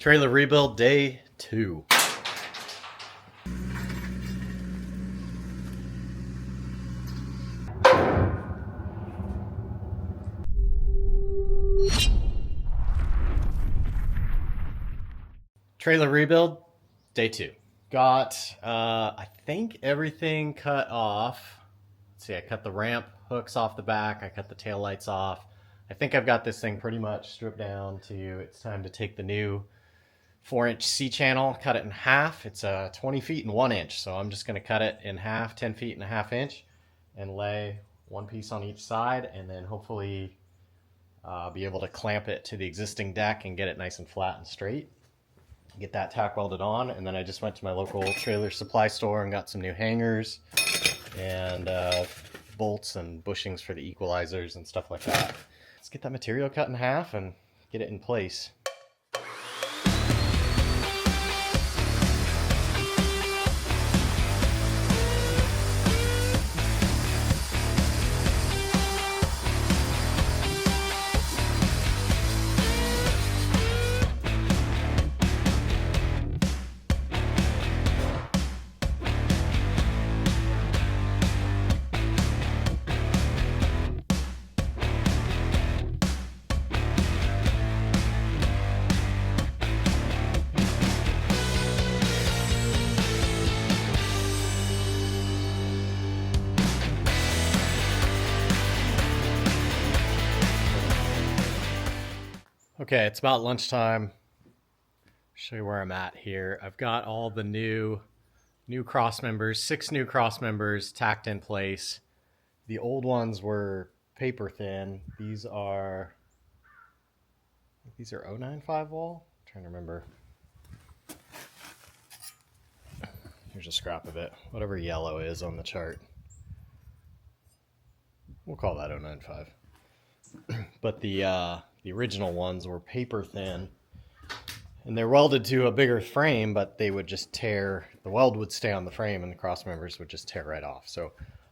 Trailer rebuild day 2. Trailer rebuild day 2. Got, I think everything cut off. Let's see, I cut the ramp hooks off the back. I cut the tail lights off. I think I've got this thing pretty much stripped down to it's time to take the new 4-inch C-channel, cut it in half. It's 20 feet and 1 inch, so I'm just going to cut it in half, 10 feet and a half inch, and lay one piece on each side, and then hopefully be able to clamp it to the existing deck and get it nice and flat and straight. Get that tack welded on, and then I just went to my local trailer supply store and got some new hangers and bolts and bushings for the equalizers and stuff like that. Let's get that material cut in half and get it in place. Okay, it's about lunchtime. Show you where I'm at here. I've got all the new cross members, 6 new cross members tacked in place. The old ones were paper thin. These are 095 wall. I'm trying to remember. Here's a scrap of it. Whatever yellow is on the chart. We'll call that 095. But the original ones were paper thin, and they're welded to a bigger frame, but they would just tear. The weld would stay on the frame and the cross members would just tear right off. So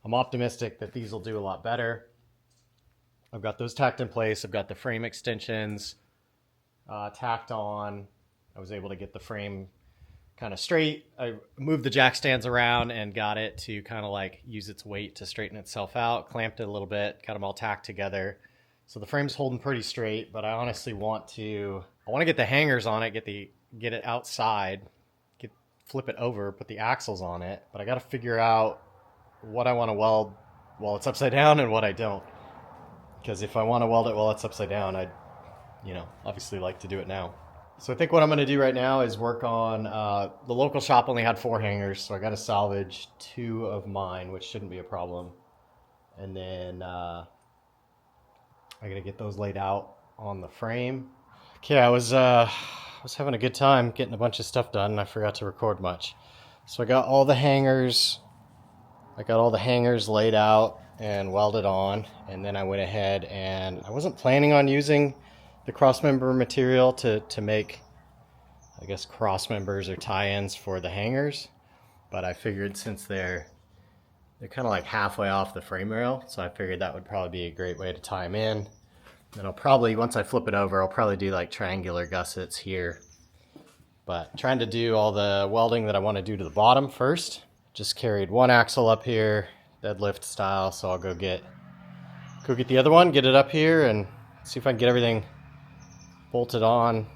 I'm optimistic that these will do a lot better. I've got those tacked in place. I've got the frame extensions tacked on. I was able to get the frame kind of straight. I moved the jack stands around and got it to kind of like use its weight to straighten itself out, clamped it a little bit, got them all tacked together. So the frame's holding pretty straight, but I honestly want to get the hangers on it, get it outside, flip it over, put the axles on it, but I got to figure out what I want to weld while it's upside down and what I don't. Because if I want to weld it while it's upside down, I'd, obviously like to do it now. So I think what I'm going to do right now is work on, the local shop only had 4 hangers, so I got to salvage 2 of mine, which shouldn't be a problem. And then, I gotta get those laid out on the frame. Okay, I was having a good time getting a bunch of stuff done, and I forgot to record much. So I got all the hangers. I got all the hangers laid out and welded on, and then I went ahead and I wasn't planning on using the crossmember material to make, I guess, cross members or tie-ins for the hangers, but I figured since they're kind of like halfway off the frame rail, so I figured that would probably be a great way to tie them in. And I'll probably, once I flip it over, I'll probably do like triangular gussets here. But trying to do all the welding that I want to do to the bottom first. Just carried 1 axle up here, deadlift style, so I'll go get the other one, get it up here, and see if I can get everything bolted on.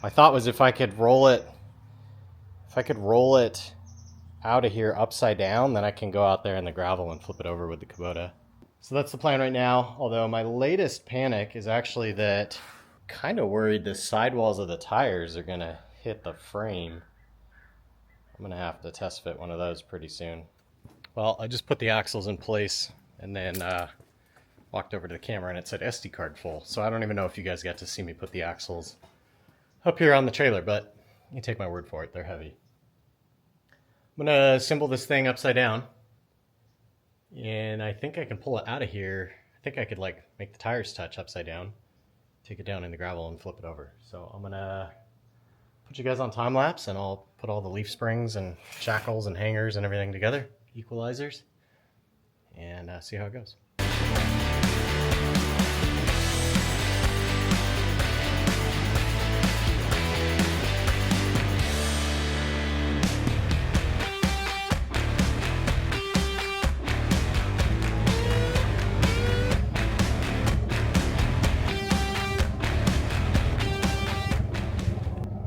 My thought was if I could roll it out of here upside down, then I can go out there in the gravel and flip it over with the Kubota. So that's the plan right now, although my latest panic is actually that I'm kind of worried the sidewalls of the tires are going to hit the frame. I'm going to have to test fit one of those pretty soon. Well, I just put the axles in place and then walked over to the camera and it said SD card full. So I don't even know if you guys got to see me put the axles up here on the trailer, but you take my word for it, they're heavy. I'm going to assemble this thing upside down, and I think I can pull it out of here. I think I could like make the tires touch upside down, take it down in the gravel and flip it over. So I'm going to put you guys on time lapse, and I'll put all the leaf springs and shackles and hangers and everything together, equalizers, and see how it goes.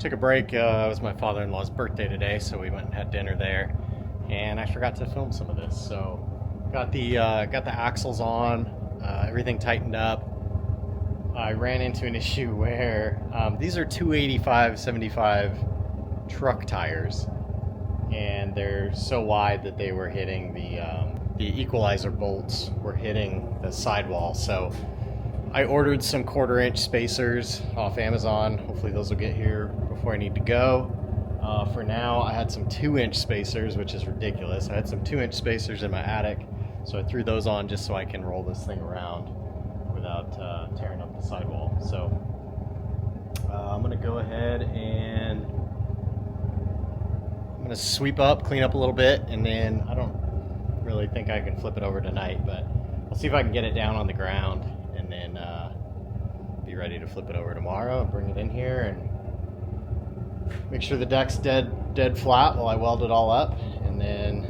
Took a break. It was my father-in-law's birthday today, so we went and had dinner there. And I forgot to film some of this, so got the axles on, everything tightened up. I ran into an issue where these are 285/75 truck tires, and they're so wide that they were hitting the equalizer bolts were hitting the sidewall. So I ordered some 1/4-inch spacers off Amazon. Hopefully those will get here before I need to go. For now, I had some 2-inch spacers, which is ridiculous. I had some 2-inch spacers in my attic, so I threw those on just so I can roll this thing around without tearing up the sidewall. So I'm gonna go ahead and I'm gonna sweep up, clean up a little bit, and then I don't really think I can flip it over tonight, but I'll see if I can get it down on the ground and then be ready to flip it over tomorrow and bring it in here and make sure the deck's dead flat while I weld it all up, and then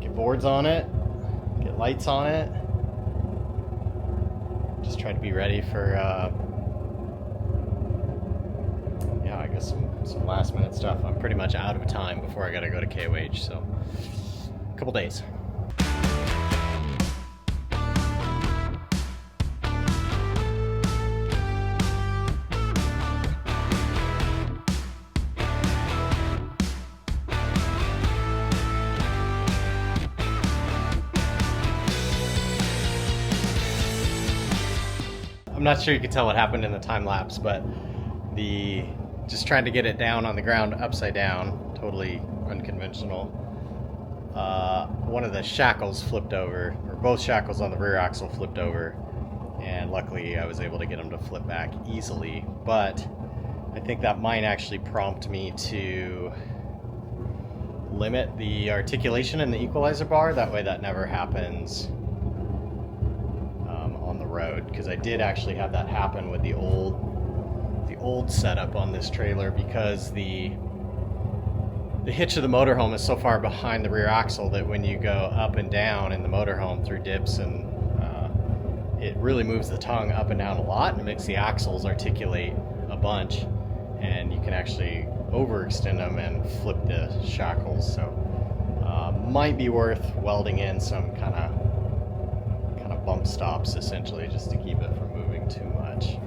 get boards on it, get lights on it. Just try to be ready for I guess some last minute stuff. I'm pretty much out of time before I gotta go to KOH, so a couple days. I'm not sure you can tell what happened in the time lapse, but just trying to get it down on the ground upside down, totally unconventional. One of the shackles flipped over, or both shackles on the rear axle flipped over, and luckily I was able to get them to flip back easily. But I think that might actually prompt me to limit the articulation in the equalizer bar. That way that never happens on the road, because I did actually have that happen with the old setup on this trailer, because the hitch of the motorhome is so far behind the rear axle that when you go up and down in the motorhome through dips, and it really moves the tongue up and down a lot, and it makes the axles articulate a bunch, and you can actually overextend them and flip the shackles. So might be worth welding in some kind of bump stops, essentially, just to keep it from moving too much.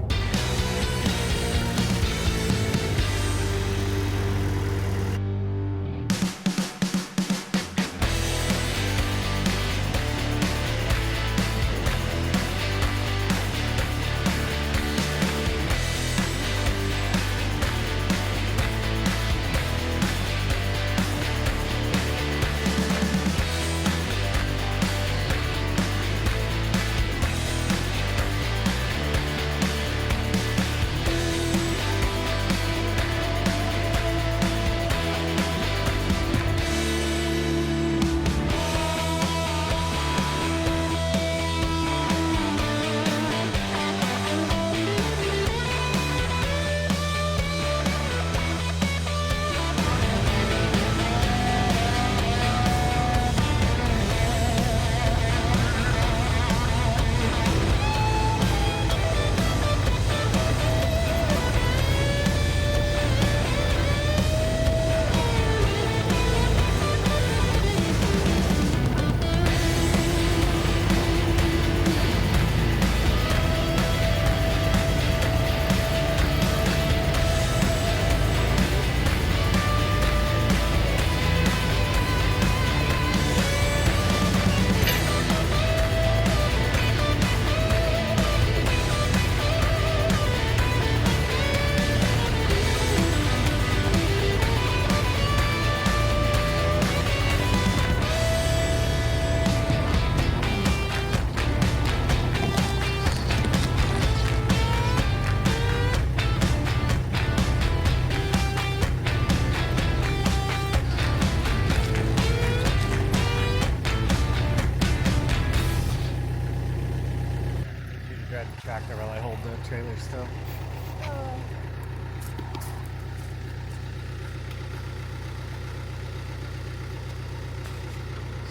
Tractor while I hold the trailer still.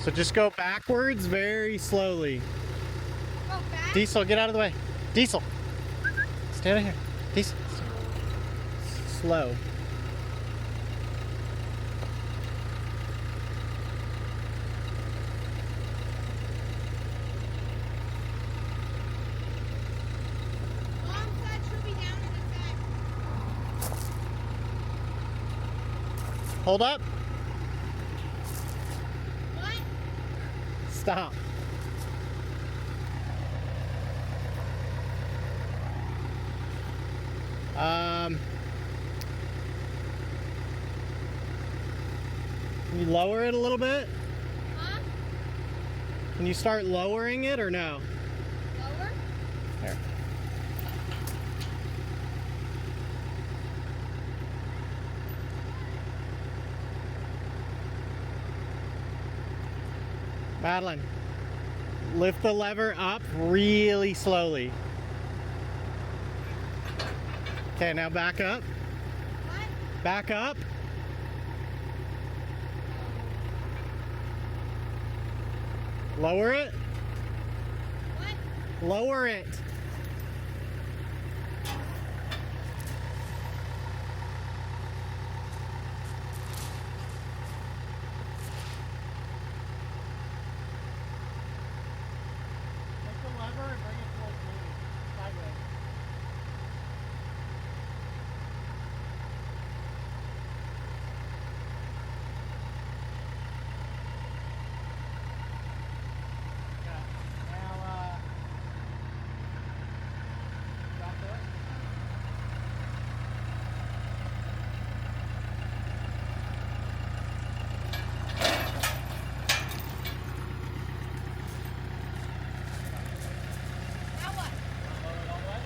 So just go backwards very slowly. Go back? Diesel, get out of the way. Diesel, stand here. Diesel. slow. Mom said she'll be down in a sec. Hold up. What? Stop. Can you lower it a little bit? Huh? Can you start lowering it or no? Lower? There. Madeline, lift the lever up really slowly. Okay, now back up. What? Back up. Lower it. What? Lower it. Take the lever and bring it towards me, sideways. Okay, now drop it. Now what? Lower it all the way.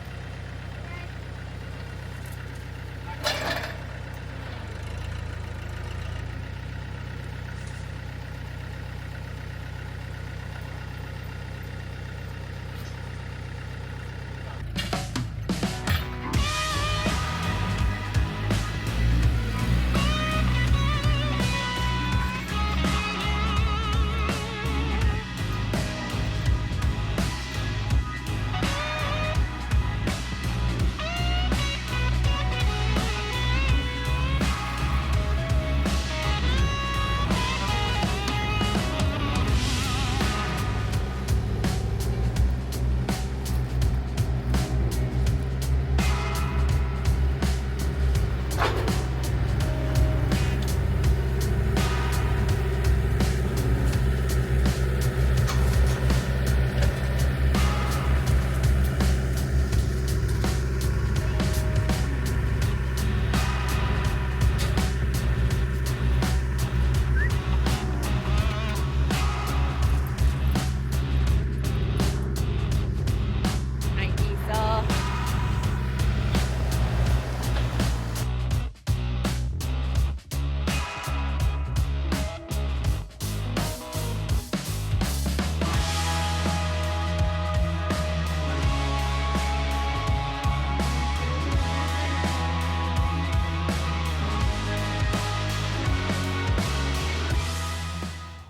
Night, Diesel.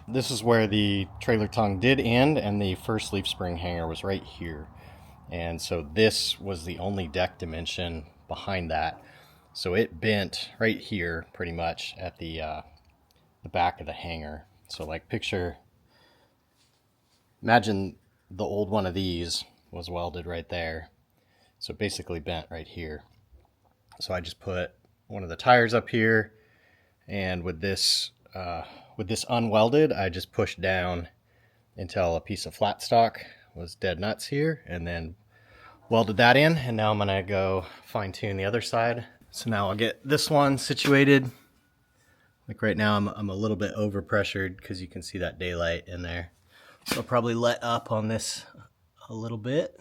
This is where the trailer tongue did end, and the first leaf spring hanger was right here. And so this was the only deck dimension behind that. So it bent right here pretty much at the back of the hanger. So like imagine the old one of these was welded right there. So it basically bent right here. So I just put one of the tires up here, and with this unwelded, I just pushed down until a piece of flat stock was dead nuts here, and then welded that in. And now I'm gonna go fine tune the other side. So now I'll get this one situated. Like right now I'm a little bit over pressured because you can see that daylight in there. So I'll probably let up on this a little bit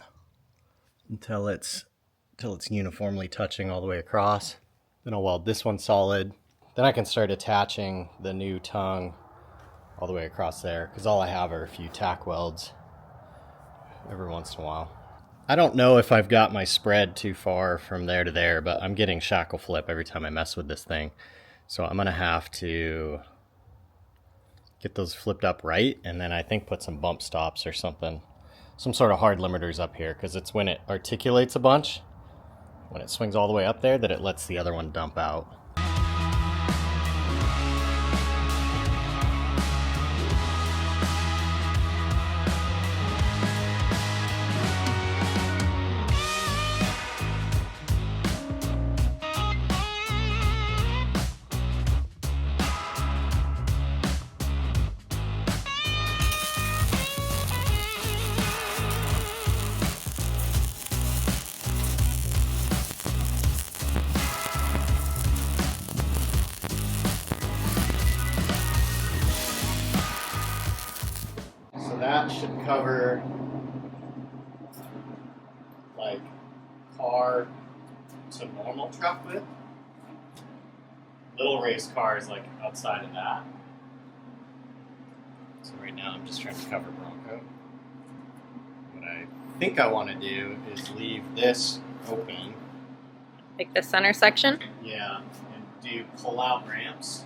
until it's uniformly touching all the way across. Then I'll weld this one solid. Then I can start attaching the new tongue all the way across there, because all I have are a few tack welds every once in a while. I don't know if I've got my spread too far from there to there, but I'm getting shackle flip every time I mess with this thing. So I'm gonna have to get those flipped up right, and then I think put some bump stops or something, some sort of hard limiters up here, because it's when it articulates a bunch when it swings all the way up there, that it lets the other one dump out. So that should cover like car to normal truck width. Little race cars like outside of that. So right now I'm just trying to cover Bronco. What I think I want to do is leave this open. Like the center section? Yeah, and do pull out ramps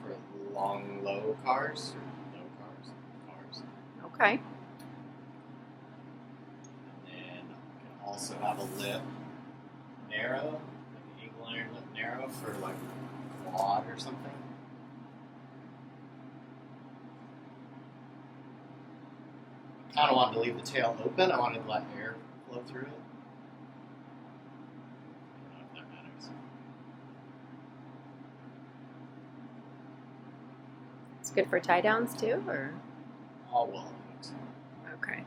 for long, low cars. Or low cars. Okay. And then I can also have a lip narrow, like an angle iron lip narrow for like a quad or something. I kind of wanted to leave the tail open. I wanted to let air flow through it. I don't know if that matters. It's good for tie downs too, or? Oh, well, I think so. Okay.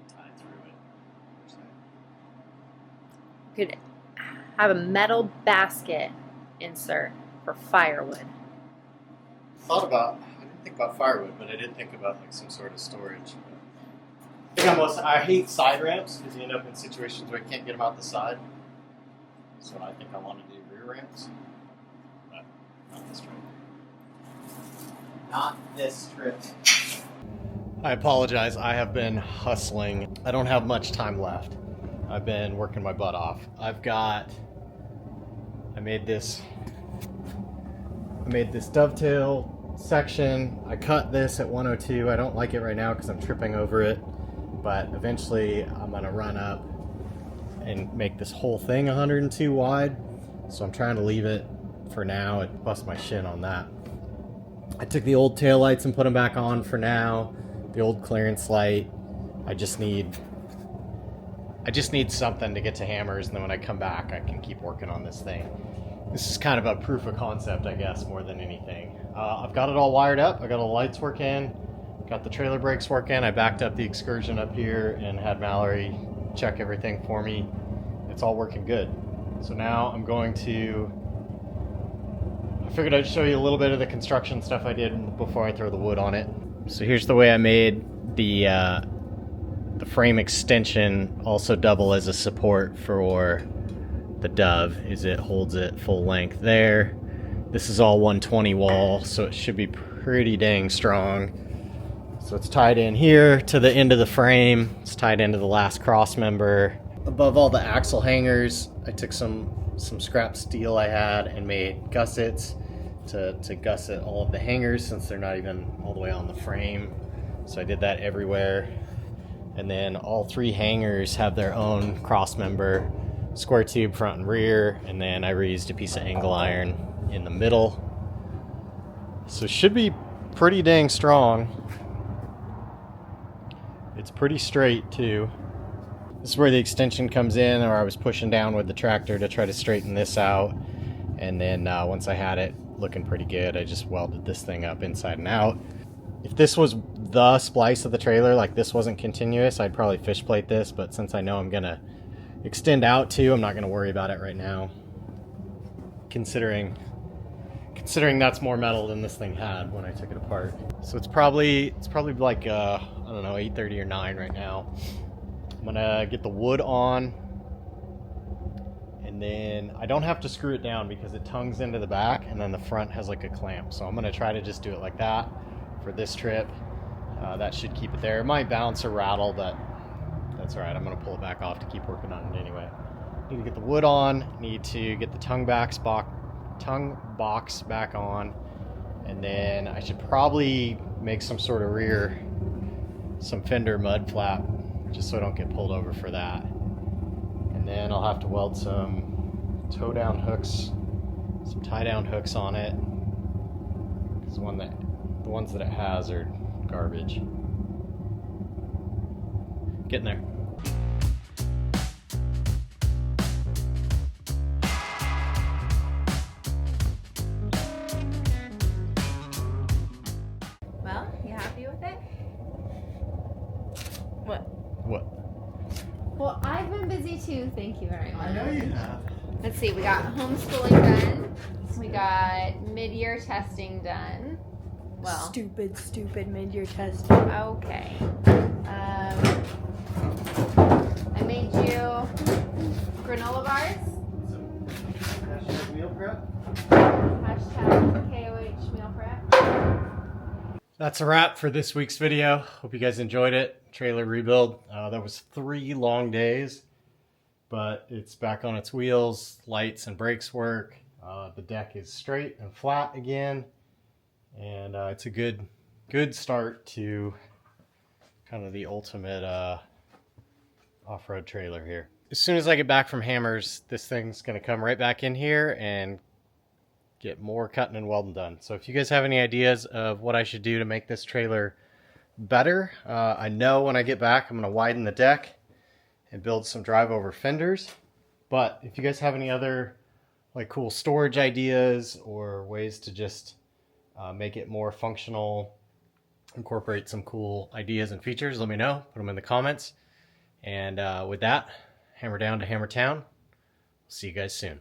Tie through it. Could have a metal basket insert for firewood. I didn't think about firewood, but I did think about like some sort of storage. I hate side ramps because you end up in situations where you can't get them out the side. So I think I want to do rear ramps. But not this trip. Not this trip. I apologize. I have been hustling. I don't have much time left. I've been working my butt off. I made this dovetail section. I cut this at 102. I don't like it right now because I'm tripping over it, but eventually I'm gonna run up and make this whole thing 102 wide. So I'm trying to leave it for now. It bust my shin on that. I took the old taillights and put them back on for now. The old clearance light. I just need something to get to hammers, and then when I come back I can keep working on this thing. This is kind of a proof of concept, I guess, more than anything. I've got it all wired up. I got all the lights working, got the trailer brakes working. I backed up the Excursion up here and had Mallory check everything for me. It's all working good. So now I figured I'd show you a little bit of the construction stuff I did before I throw the wood on it. So here's the way I made the frame extension also double as a support for the Dove. Is it holds it full length there. This is all 120 wall, so it should be pretty dang strong. So it's tied in here to the end of the frame. It's tied into the last cross member. Above all the axle hangers, I took some scrap steel I had and made gussets to gusset all of the hangers since they're not even all the way on the frame. So I did that everywhere. And then all three hangers have their own cross member, square tube front and rear, and then I reused a piece of angle iron in the middle. So it should be pretty dang strong. It's pretty straight too. This is where the extension comes in, or I was pushing down with the tractor to try to straighten this out. And then once I had it looking pretty good, I just welded this thing up inside and out. If this was the splice of the trailer, like this wasn't continuous, I'd probably fish plate this, but since I know I'm gonna extend out too, I'm not gonna worry about it right now. Considering that's more metal than this thing had when I took it apart. So it's probably like I don't know, 8:30 or 9 right now. I'm gonna get the wood on, and then I don't have to screw it down because it tongues into the back, and then the front has like a clamp. So I'm gonna try to just do it like that for this trip. That should keep it there. It might bounce or rattle, but that's all right. I'm gonna pull it back off to keep working on it anyway. Need to get the wood on, need to get the tongue box back on, and then I should probably make some sort of rear some fender mud flap, just so I don't get pulled over for that. And then I'll have to weld some toe down hooks, some tie down hooks on it, because the ones that it has are garbage. Getting there. Well, you happy with it? What? What? Well, I've been busy too. Thank you very much. I know you have. Let's see. We got homeschooling done. We got mid-year testing done. Well, Stupid mid-year testing. okay. I made you granola bars. Hashtag meal prep. Hashtag KOH meal prep. That's a wrap for this week's video. Hope you guys enjoyed it. Trailer rebuild. That was 3 long days, but it's back on its wheels. Lights and brakes work. The deck is straight and flat again, and it's a good start to kind of the ultimate off-road trailer here. As soon as I get back from Hammers, this thing's going to come right back in here and get more cutting and welding done. So if you guys have any ideas of what I should do to make this trailer better, I know when I get back I'm going to widen the deck and build some drive over fenders. But if you guys have any other like cool storage ideas or ways to just make it more functional, incorporate some cool ideas and features, let me know. Put them in the comments. And with that, hammer down to Hammer Town. See you guys soon.